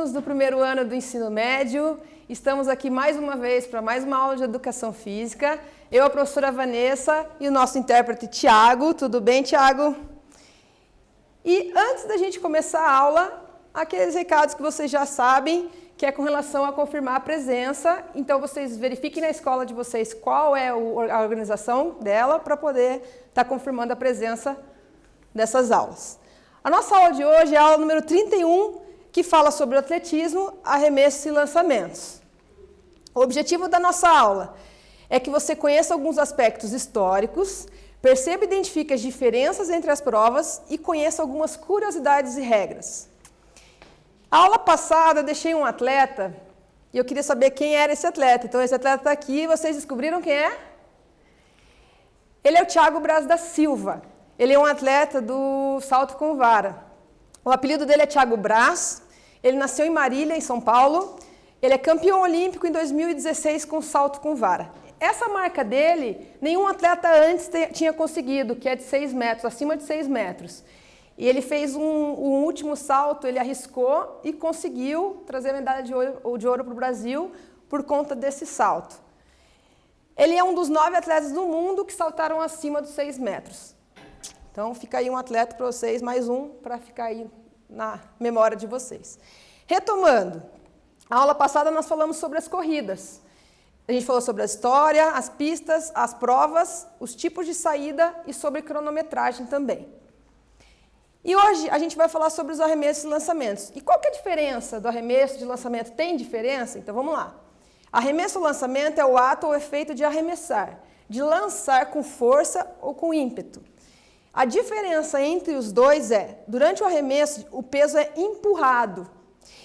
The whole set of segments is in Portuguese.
alunos do primeiro ano do ensino médio. Estamos aqui mais uma vez para mais uma aula de educação física. Eu, a professora Vanessa e o nosso intérprete Tiago. Tudo bem, Tiago? E antes da gente começar a aula, aqueles recados que vocês já sabem, que é com relação a confirmar a presença. Então, vocês verifiquem na escola de vocês qual é a organização dela para poder estar confirmando a presença dessas aulas. A nossa aula de hoje é a aula número 31, que fala sobre o atletismo, arremessos e lançamentos. O objetivo da nossa aula é que você conheça alguns aspectos históricos, perceba e identifique as diferenças entre as provas e conheça algumas curiosidades e regras. A aula passada eu deixei um atleta e eu queria saber quem era esse atleta. Então esse atleta está aqui, vocês descobriram quem é? Ele é o Thiago Braz da Silva. Ele é um atleta do salto com vara. O apelido dele é Thiago Braz. Ele nasceu em Marília, em São Paulo. Ele é campeão olímpico em 2016 com salto com vara. Essa marca dele, nenhum atleta antes tinha conseguido, que é de 6 metros, acima de 6 metros. E ele fez um último salto, ele arriscou e conseguiu trazer a medalha de ouro para o Brasil por conta desse salto. Ele é um dos 9 atletas do mundo que saltaram acima dos 6 metros. Então, fica aí um atleta para vocês, mais um, para ficar aí na memória de vocês. Retomando, a aula passada nós falamos sobre as corridas. A gente falou sobre a história, as pistas, as provas, os tipos de saída e sobre cronometragem também. E hoje a gente vai falar sobre os arremessos e lançamentos. E qual que é a diferença do arremesso e de lançamento? Tem diferença? Então vamos lá. Arremesso ou lançamento é o ato ou efeito de arremessar, de lançar com força ou com ímpeto. A diferença entre os dois é, durante o arremesso, o peso é empurrado,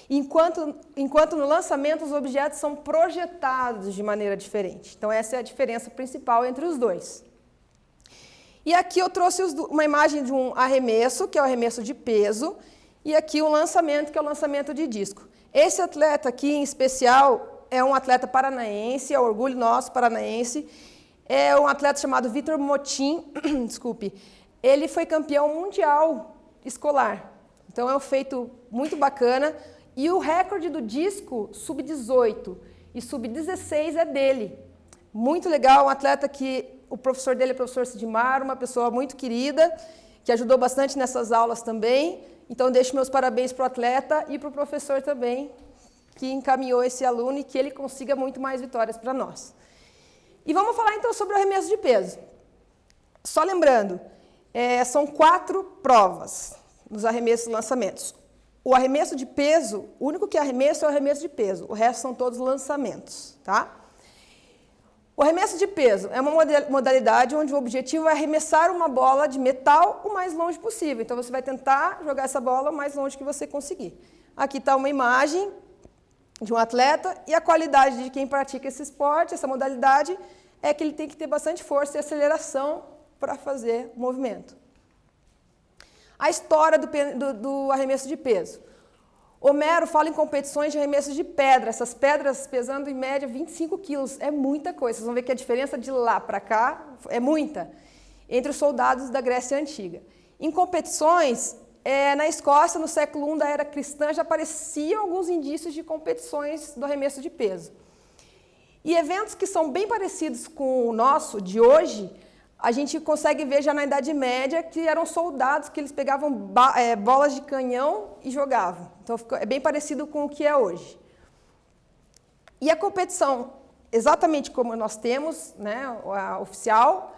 enquanto no lançamento os objetos são projetados de maneira diferente. Então essa é a diferença principal entre os dois. E aqui eu trouxe uma imagem de um arremesso, que é o arremesso de peso, e aqui um lançamento, que é o lançamento de disco. Esse atleta aqui, em especial, é um atleta paranaense, é um orgulho nosso paranaense, é um atleta chamado Vitor Motim, desculpe, ele foi campeão mundial escolar. Então é um feito muito bacana. E o recorde do disco, sub-18 e sub-16 é dele. Muito legal, um atleta que o professor dele é o professor Sidmar, uma pessoa muito querida, que ajudou bastante nessas aulas também. Então deixo meus parabéns para o atleta e para o professor também, que encaminhou esse aluno e que ele consiga muito mais vitórias para nós. E vamos falar então sobre o arremesso de peso. Só lembrando, são 4 provas nos arremessos e lançamentos. O arremesso de peso, o único que é arremesso é o arremesso de peso, o resto são todos lançamentos, tá? O arremesso de peso é uma modalidade onde o objetivo é arremessar uma bola de metal o mais longe possível. Então, você vai tentar jogar essa bola o mais longe que você conseguir. Aqui está uma imagem de um atleta e a qualidade de quem pratica esse esporte, essa modalidade, é que ele tem que ter bastante força e aceleração para fazer o movimento. A história do arremesso de peso. Homero fala em competições de arremesso de pedra, essas pedras pesando em média 25 quilos, é muita coisa. Vocês vão ver que a diferença de lá para cá é muita, entre os soldados da Grécia Antiga. Em competições, na Escócia, no século I da era cristã, já apareciam alguns indícios de competições do arremesso de peso. E eventos que são bem parecidos com o nosso de hoje, a gente consegue ver já na Idade Média que eram soldados que eles pegavam bolas de canhão e jogavam. Então, é bem parecido com o que é hoje. E a competição, exatamente como nós temos, né, a oficial,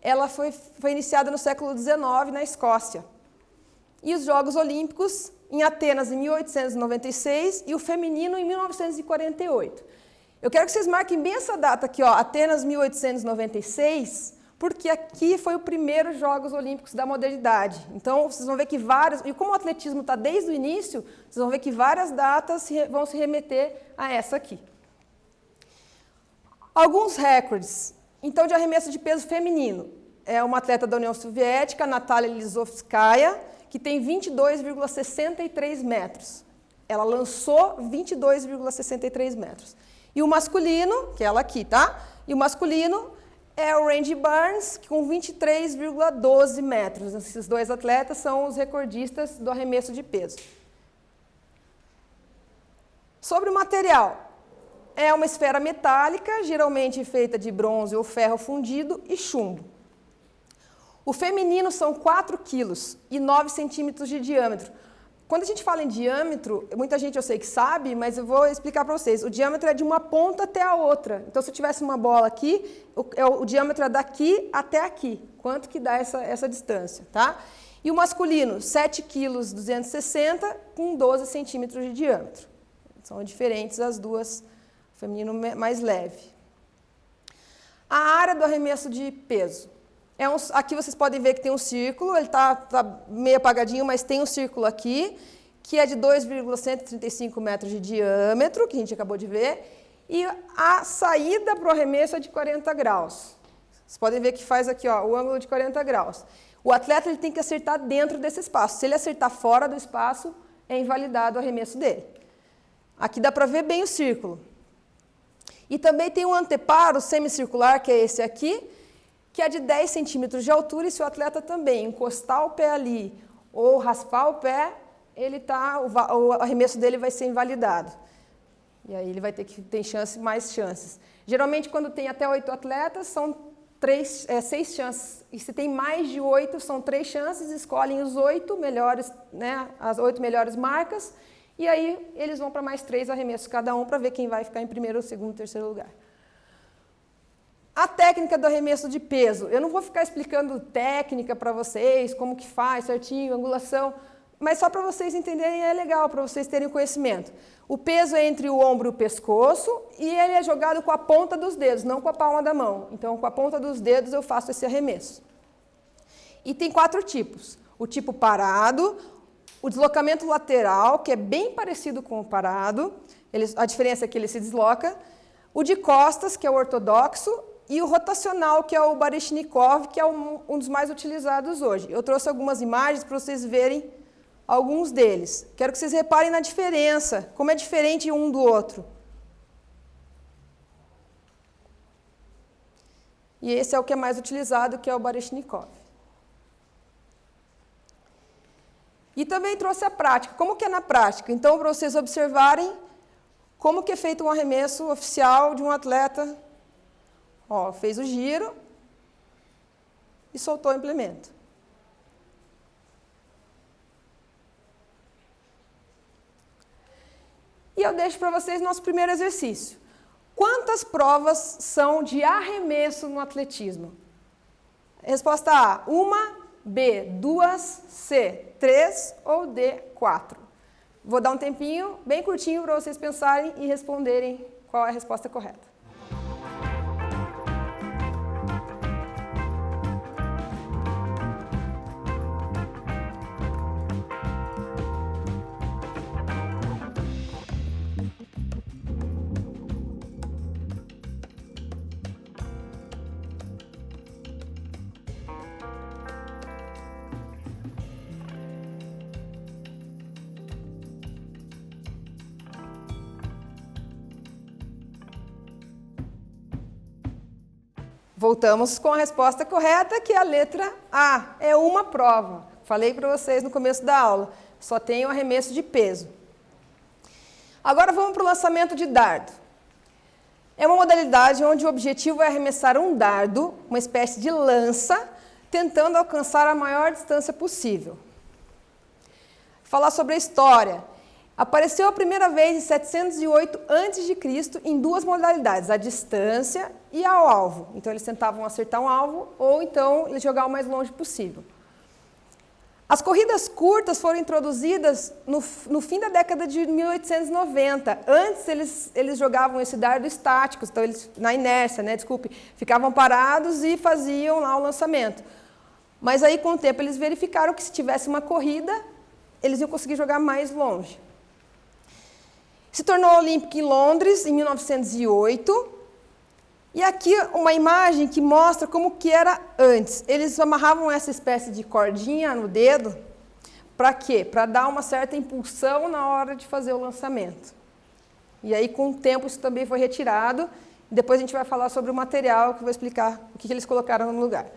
ela foi iniciada no século XIX na Escócia. E os Jogos Olímpicos em Atenas em 1896 e o feminino em 1948. Eu quero que vocês marquem bem essa data aqui, ó, Atenas 1896, porque aqui foi o primeiro Jogos Olímpicos da modernidade. Então, vocês vão ver que e como o atletismo está desde o início, vocês vão ver que várias datas vão se remeter a essa aqui. Alguns recordes. Então, de arremesso de peso feminino. É uma atleta da União Soviética, Natalia Lizovskaya, que tem 22,63 metros. Ela lançou 22,63 metros. E o masculino, que é ela aqui, tá? E o masculino é o Randy Barnes, com 23,12 metros. Esses 2 atletas são os recordistas do arremesso de peso. Sobre o material, é uma esfera metálica, geralmente feita de bronze ou ferro fundido e chumbo. O feminino são 4 quilos e 9 centímetros de diâmetro. Quando a gente fala em diâmetro, muita gente eu sei que sabe, mas eu vou explicar para vocês. O diâmetro é de uma ponta até a outra. Então, se eu tivesse uma bola aqui, o diâmetro é daqui até aqui. Quanto que dá essa distância, tá? E o masculino, 7 quilos 260 com 12 centímetros de diâmetro. São diferentes as duas, o feminino mais leve. A área do arremesso de peso. Aqui vocês podem ver que tem um círculo, ele está meio apagadinho, mas tem um círculo aqui, que é de 2,135 metros de diâmetro, que a gente acabou de ver, e a saída para o arremesso é de 40 graus. Vocês podem ver que faz aqui ó, o ângulo de 40 graus. O atleta ele tem que acertar dentro desse espaço. Se ele acertar fora do espaço, é invalidado o arremesso dele. Aqui dá para ver bem o círculo. E também tem um anteparo semicircular, que é esse aqui, que é de 10 centímetros de altura, e se o atleta também encostar o pé ali ou raspar o pé, o arremesso dele vai ser invalidado. E aí ele vai ter que ter mais chances. Geralmente, quando tem até 8 atletas, são 6 chances. E se tem mais de 8, são 3 chances, escolhem os 8 melhores, né, as 8 melhores marcas, e aí eles vão para mais 3 arremessos cada um para ver quem vai ficar em primeiro, segundo, terceiro lugar. A técnica do arremesso de peso. Eu não vou ficar explicando técnica para vocês, como que faz certinho, angulação, mas só para vocês entenderem é legal, para vocês terem conhecimento. O peso é entre o ombro e o pescoço e ele é jogado com a ponta dos dedos, não com a palma da mão. Então, com a ponta dos dedos eu faço esse arremesso. E tem 4 tipos. O tipo parado, o deslocamento lateral, que é bem parecido com o parado, a diferença é que ele se desloca, o de costas, que é o ortodoxo, e o rotacional, que é o Baryshnikov, que é um dos mais utilizados hoje. Eu trouxe algumas imagens para vocês verem alguns deles. Quero que vocês reparem na diferença, como é diferente um do outro. E esse é o que é mais utilizado, que é o Baryshnikov. E também trouxe a prática. Como que é na prática? Então, para vocês observarem como que é feito um arremesso oficial de um atleta. Ó, fez o giro e soltou o implemento. E eu deixo para vocês nosso primeiro exercício. Quantas provas são de arremesso no atletismo? Resposta A, 1, B, 2, C, 3 ou D, 4. Vou dar um tempinho bem curtinho para vocês pensarem e responderem qual é a resposta correta. Voltamos com a resposta correta, que é a letra A. É uma prova. Falei para vocês no começo da aula. Só tem o arremesso de peso. Agora vamos para o lançamento de dardo. É uma modalidade onde o objetivo é arremessar um dardo, uma espécie de lança, tentando alcançar a maior distância possível. Falar sobre a história. Apareceu a primeira vez em 708 a.C. em 2 modalidades, a distância e ao alvo. Então, eles tentavam acertar um alvo ou, então, jogar o mais longe possível. As corridas curtas foram introduzidas no fim da década de 1890. Antes, eles jogavam esse dardo estático, então, eles, na inércia, né, ficavam parados e faziam lá o lançamento. Mas aí, com o tempo, eles verificaram que se tivesse uma corrida, eles iam conseguir jogar mais longe. Se tornou olímpico em Londres, em 1908. E aqui uma imagem que mostra como que era antes. Eles amarravam essa espécie de cordinha no dedo. Para quê? Para dar uma certa impulsão na hora de fazer o lançamento. E aí, com o tempo, isso também foi retirado. Depois a gente vai falar sobre o material, que eu vou explicar o que eles colocaram no lugar.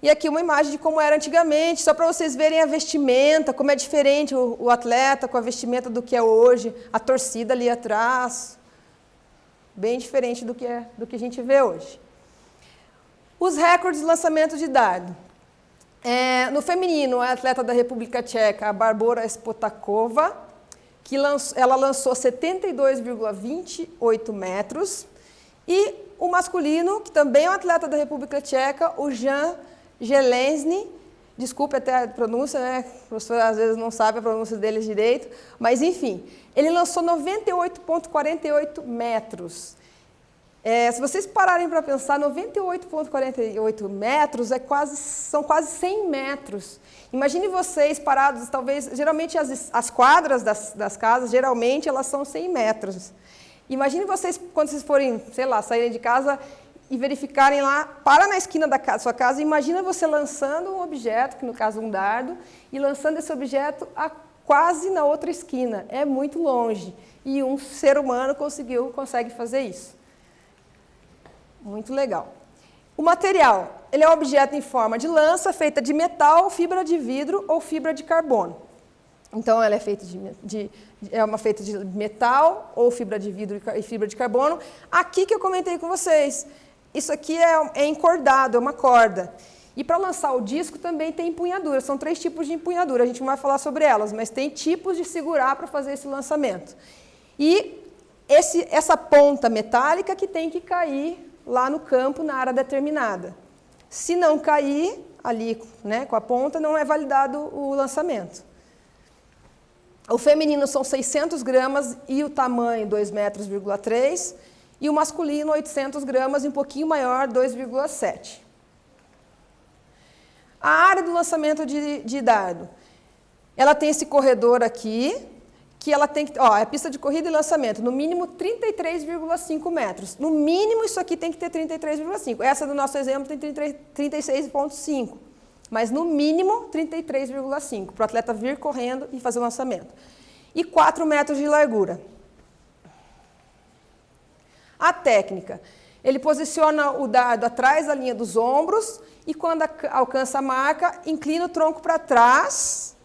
E aqui uma imagem de como era antigamente, só para vocês verem a vestimenta, como é diferente o atleta com a vestimenta do que é hoje, a torcida ali atrás, bem diferente do que a gente vê hoje. Os recordes de lançamento de dardo. No feminino, a atleta da República Tcheca, a Barbora Spotakova, que ela lançou 72,28 metros. E o masculino, que também é um atleta da República Tcheca, o Jan Jelensny, desculpe até a pronúncia, né? O professor às vezes não sabe a pronúncia dele direito, mas enfim, ele lançou 98,48 metros. Se vocês pararem para pensar, 98,48 metros são quase 100 metros. Imagine vocês parados, talvez, geralmente as quadras das casas, geralmente elas são 100 metros. Imagine vocês, quando vocês forem, sei lá, saírem de casa e verificarem lá, para na esquina da sua casa, imagina você lançando um objeto, que no caso um dardo, e lançando esse objeto quase na outra esquina. É muito longe. E um ser humano consegue fazer isso. Muito legal. O material, ele é um objeto em forma de lança, feita de metal, fibra de vidro ou fibra de carbono. Então, ela é feita feita de metal, ou fibra de vidro e fibra de carbono. Aqui que eu comentei com vocês, isso aqui é encordado, é uma corda. E para lançar o disco também tem empunhadura, são 3 tipos de empunhadura, a gente não vai falar sobre elas, mas tem tipos de segurar para fazer esse lançamento. E essa ponta metálica que tem que cair lá no campo, na área determinada. Se não cair ali, né, com a ponta, não é validado o lançamento. O feminino são 600 gramas e o tamanho 2,3 metros, e o masculino 800 gramas e um pouquinho maior, 2,7. A área do lançamento de dardo, ela tem esse corredor aqui, que ela tem que, é pista de corrida e lançamento, no mínimo 33,5 metros. No mínimo isso aqui tem que ter 33,5. Essa do nosso exemplo tem 36,5. Mas no mínimo 33,5, para o atleta vir correndo e fazer o lançamento. E 4 metros de largura. A técnica. Ele posiciona o dardo atrás da linha dos ombros e quando alcança a marca, inclina o tronco para trás,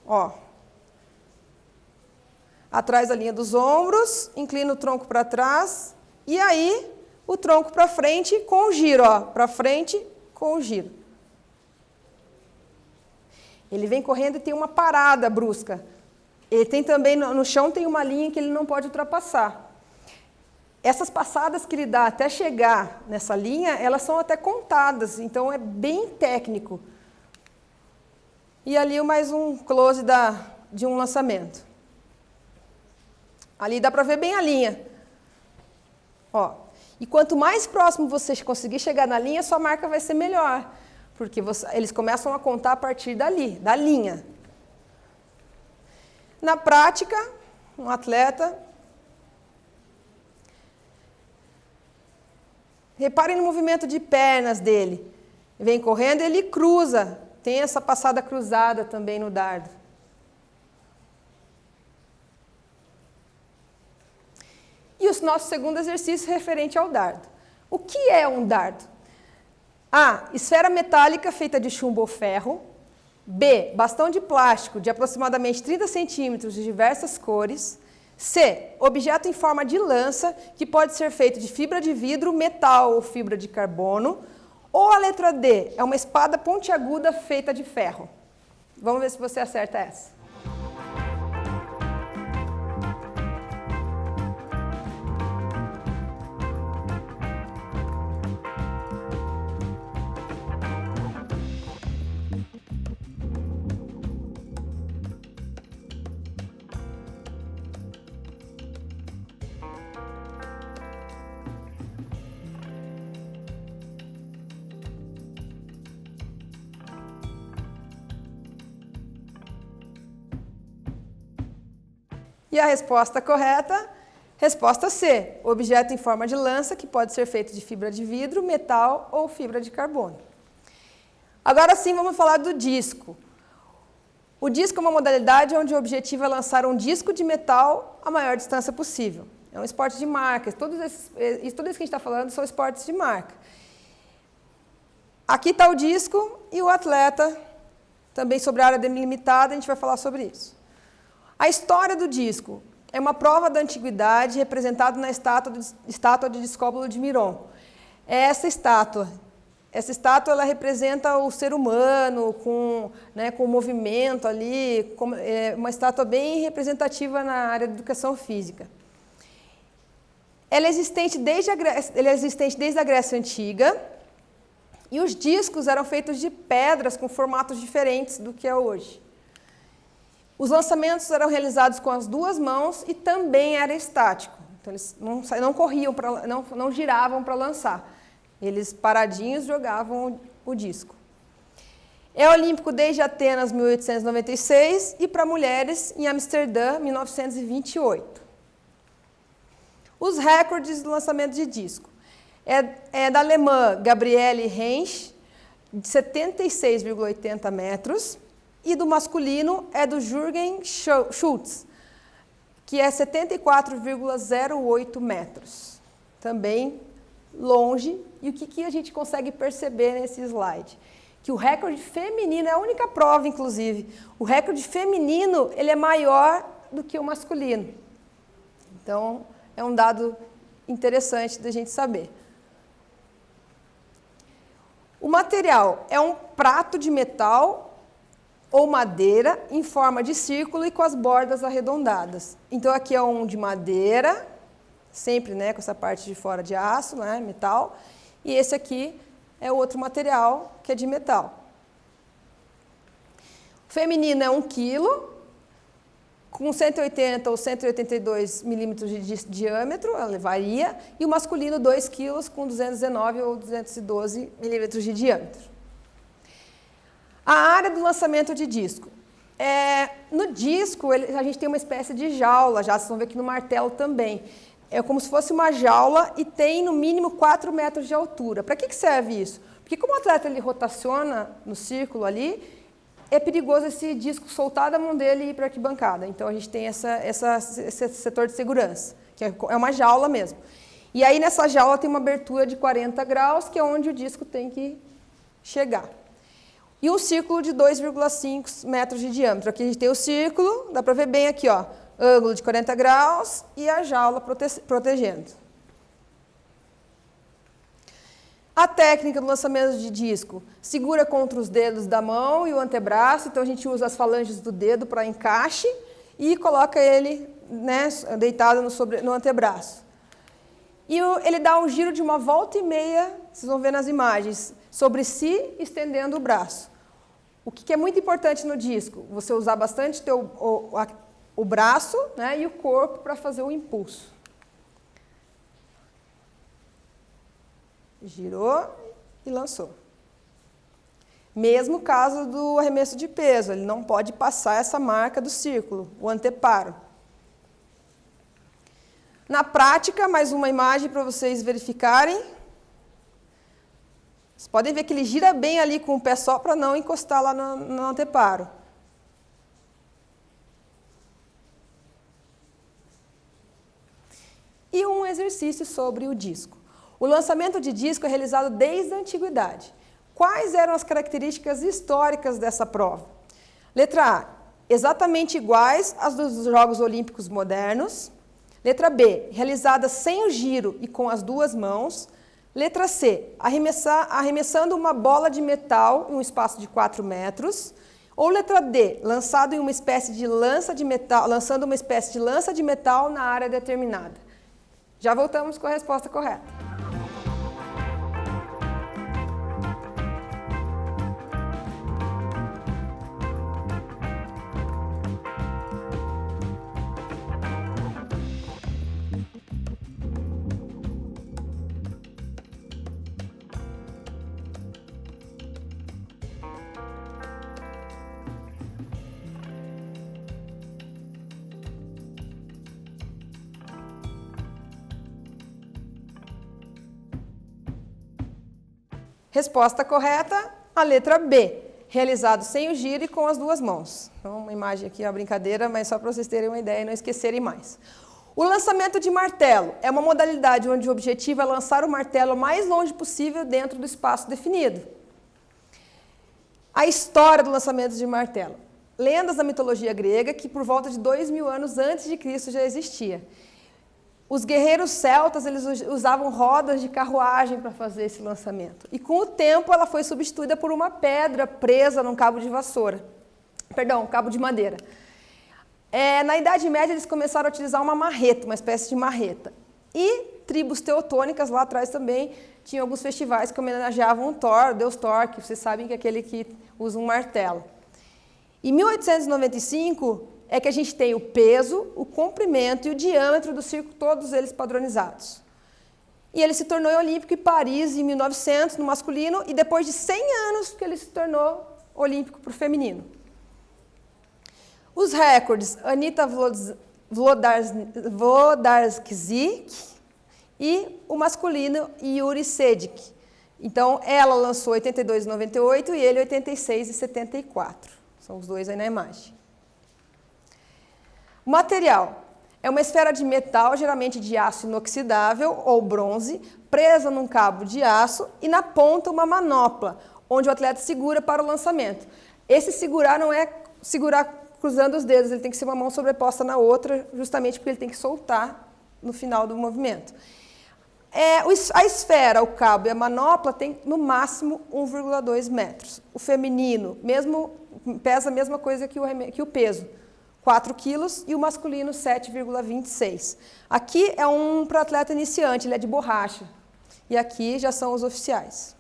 atrás da linha dos ombros, inclina o tronco para trás e aí o tronco para frente com o giro, para frente com o giro. Ele vem correndo e tem uma parada brusca. Ele tem também, no chão tem uma linha que ele não pode ultrapassar. Essas passadas que ele dá até chegar nessa linha, elas são até contadas, então é bem técnico. E ali mais um close de um lançamento. Ali dá para ver bem a linha. E quanto mais próximo você conseguir chegar na linha, sua marca vai ser melhor. Porque eles começam a contar a partir dali, da linha. Na prática, um atleta... Reparem no movimento de pernas dele. Vem correndo, ele cruza. Tem essa passada cruzada também no dardo. E o nosso segundo exercício referente ao dardo. O que é um dardo? A. Esfera metálica feita de chumbo ou ferro. B. Bastão de plástico de aproximadamente 30 centímetros de diversas cores. C. Objeto em forma de lança, que pode ser feito de fibra de vidro, metal ou fibra de carbono. Ou a letra D. É uma espada pontiaguda feita de ferro. Vamos ver se você acerta essa. E a resposta correta, resposta C, objeto em forma de lança que pode ser feito de fibra de vidro, metal ou fibra de carbono. Agora sim vamos falar do disco. O disco é uma modalidade onde o objetivo é lançar um disco de metal a maior distância possível. É um esporte de marca, tudo isso que a gente está falando são esportes de marca. Aqui está o disco e o atleta, também sobre a área delimitada, a gente vai falar sobre isso. A história do disco é uma prova da antiguidade representada na estátua de Discóbulo de Miron. Essa estátua ela representa o ser humano com movimento ali, uma estátua bem representativa na área da educação física. Ela é existente desde a Grécia Antiga e os discos eram feitos de pedras com formatos diferentes do que é hoje. Os lançamentos eram realizados com as duas mãos e também era estático. Então, eles não corriam, não giravam para lançar. Eles, paradinhos, jogavam o disco. É olímpico desde Atenas, 1896, e para mulheres, em Amsterdã, 1928. Os recordes do lançamento de disco. É da alemã Gabriele Hensch, de 76,80 metros, e do masculino é do Jürgen Schultz, que é 74,08 metros. Também longe. E o que a gente consegue perceber nesse slide? Que o recorde feminino é a única prova, inclusive. O recorde feminino ele é maior do que o masculino. Então, é um dado interessante da gente saber. O material é um prato de metal ou madeira em forma de círculo e com as bordas arredondadas. Então, aqui é um de madeira, sempre com essa parte de fora de aço, metal, e esse aqui é outro material que é de metal. O feminino é 1 quilo, com 180 ou 182 milímetros de diâmetro, ela varia, e o masculino 2 quilos, com 219 ou 212 milímetros de diâmetro. A área do lançamento de disco. No disco, a gente tem uma espécie de jaula, já vocês vão ver aqui no martelo também. É como se fosse uma jaula e tem no mínimo 4 metros de altura. Para que serve isso? Porque como o atleta ele rotaciona no círculo ali, é perigoso esse disco soltar da mão dele e ir para a arquibancada. Então a gente tem esse setor de segurança, que é uma jaula mesmo. E aí nessa jaula tem uma abertura de 40 graus, que é onde o disco tem que chegar. E um círculo de 2,5 metros de diâmetro. Aqui a gente tem o círculo, dá para ver bem aqui, ó, ângulo de 40 graus e a jaula protegendo. A técnica do lançamento de disco segura contra os dedos da mão e o antebraço, então a gente usa as falanges do dedo para encaixe e coloca ele deitado no antebraço. E ele dá um giro de 1 volta e meia, vocês vão ver nas imagens, sobre si, estendendo o braço. O que é muito importante no disco? Você usar bastante o braço e o corpo para fazer o impulso. Girou e lançou. Mesmo caso do arremesso de peso, ele não pode passar essa marca do círculo, o anteparo. Na prática, mais uma imagem para vocês verificarem. Vocês podem ver que ele gira bem ali com o pé só para não encostar lá no anteparo. E um exercício sobre o disco. O lançamento de disco é realizado desde a antiguidade. Quais eram as características históricas dessa prova? Letra A, exatamente iguais às dos Jogos Olímpicos modernos. Letra B, realizada sem o giro e com as duas mãos. Letra C, arremessando uma bola de metal em um espaço de 4 metros. Ou letra D, lançando uma espécie de lança de metal na área determinada. Já voltamos com a resposta correta. Resposta correta, a letra B, realizado sem o giro e com as duas mãos. Então, uma imagem aqui, uma brincadeira, mas só para vocês terem uma ideia e não esquecerem mais. O lançamento de martelo é uma modalidade onde o objetivo é lançar o martelo o mais longe possível dentro do espaço definido. A história do lançamento de martelo. Lendas da mitologia grega que por volta de 2000 anos antes de Cristo já existia. Os guerreiros celtas, eles usavam rodas de carruagem para fazer esse lançamento. E com o tempo ela foi substituída por uma pedra presa num cabo de vassoura. Perdão, cabo de madeira. Na Idade Média eles começaram a utilizar uma marreta, uma espécie de marreta. E tribos teutônicas lá atrás também tinham alguns festivais que homenageavam o Thor, o deus Thor, que vocês sabem que é aquele que usa um martelo. Em 1895 é que a gente tem o peso, o comprimento e o diâmetro do circo, todos eles padronizados. E ele se tornou olímpico em Paris em 1900, no masculino, e depois de 100 anos que ele se tornou olímpico para o feminino. Os recordes, Anita Wlodarczyk e o masculino Yuri Sedik. Então, ela lançou 82,98 e ele 86,74. São os dois aí na imagem. O material é uma esfera de metal, geralmente de aço inoxidável ou bronze, presa num cabo de aço e na ponta uma manopla, onde o atleta segura para o lançamento. Esse segurar não é segurar cruzando os dedos, ele tem que ser uma mão sobreposta na outra, justamente porque ele tem que soltar no final do movimento. A esfera, o cabo e a manopla tem no máximo 1,2 metros. O feminino pesa a mesma coisa que o peso, 4 quilos, e o masculino 7,26. Aqui é um para atleta iniciante, ele é de borracha. E aqui já são os oficiais.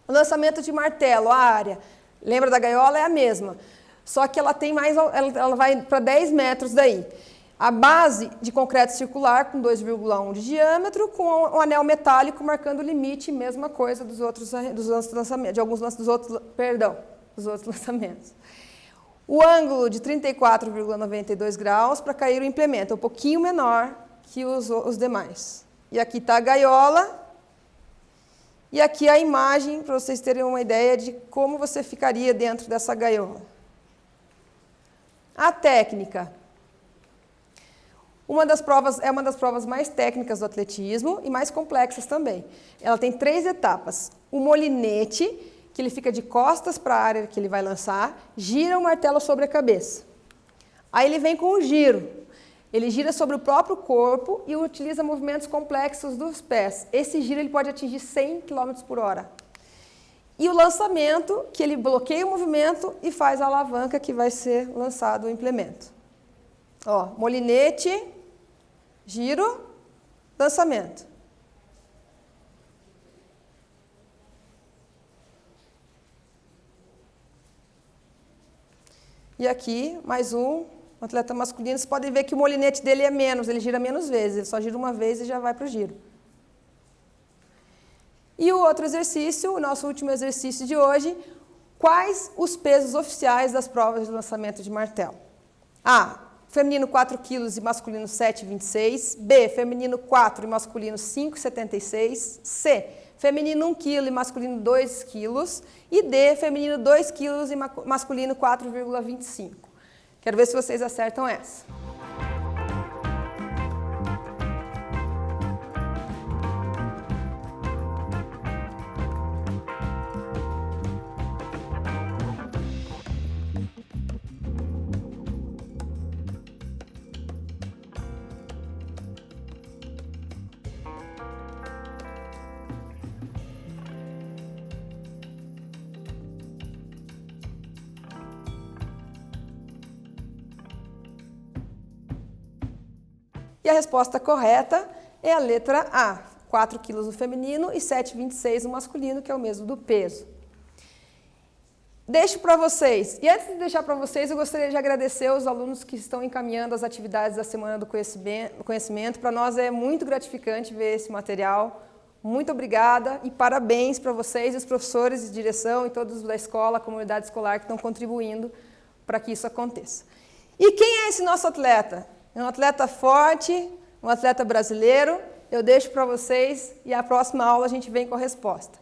O lançamento de martelo, a área, lembra da gaiola? É a mesma. Só que ela tem mais, ela vai para 10 metros daí. A base de concreto circular com 2,1 de diâmetro, com um anel metálico marcando o limite, mesma coisa dos outros lançamentos, de alguns dos outros lançamentos. O ângulo de 34,92 graus para cair o implemento, é um pouquinho menor que os demais. E aqui está a gaiola, e aqui a imagem, para vocês terem uma ideia de como você ficaria dentro dessa gaiola. A técnica. É uma das provas mais técnicas do atletismo e mais complexas também. Ela tem 3 etapas. O molinete, que ele fica de costas para a área que ele vai lançar, gira o martelo sobre a cabeça. Aí ele vem com o giro. Ele gira sobre o próprio corpo e utiliza movimentos complexos dos pés. Esse giro ele pode atingir 100 km por hora. E o lançamento, que ele bloqueia o movimento e faz a alavanca que vai ser lançado o implemento. Ó, molinete, giro, lançamento. E aqui, mais um atleta masculino. Vocês podem ver que o molinete dele é menos, ele gira menos vezes. Ele só gira uma vez e já vai para o giro. E o outro exercício, o nosso último exercício de hoje, quais os pesos oficiais das provas de lançamento de martelo? A, feminino 4 kg e masculino 7,26. B, feminino 4 e masculino 5,76. C, feminino 1 kg e masculino 2 kg. E D, feminino 2 kg e masculino 4,25. Quero ver se vocês acertam essa. E a resposta correta é a letra A, 4 kg no feminino e 7,26 no masculino, que é o mesmo do peso. Deixo para vocês, e antes de deixar para vocês, eu gostaria de agradecer aos alunos que estão encaminhando as atividades da Semana do Conhecimento. Para nós é muito gratificante ver esse material. Muito obrigada e parabéns para vocês, os professores de direção e todos da escola, a comunidade escolar que estão contribuindo para que isso aconteça. E quem é esse nosso atleta? É um atleta forte, um atleta brasileiro. Eu deixo para vocês e a próxima aula a gente vem com a resposta.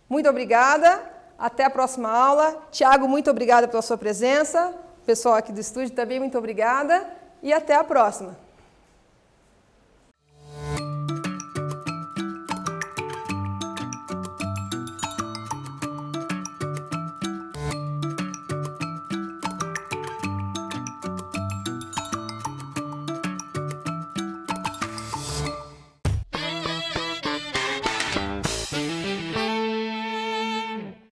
Muito obrigada, até a próxima aula. Tiago, muito obrigada pela sua presença. O pessoal aqui do estúdio também, muito obrigada e até a próxima.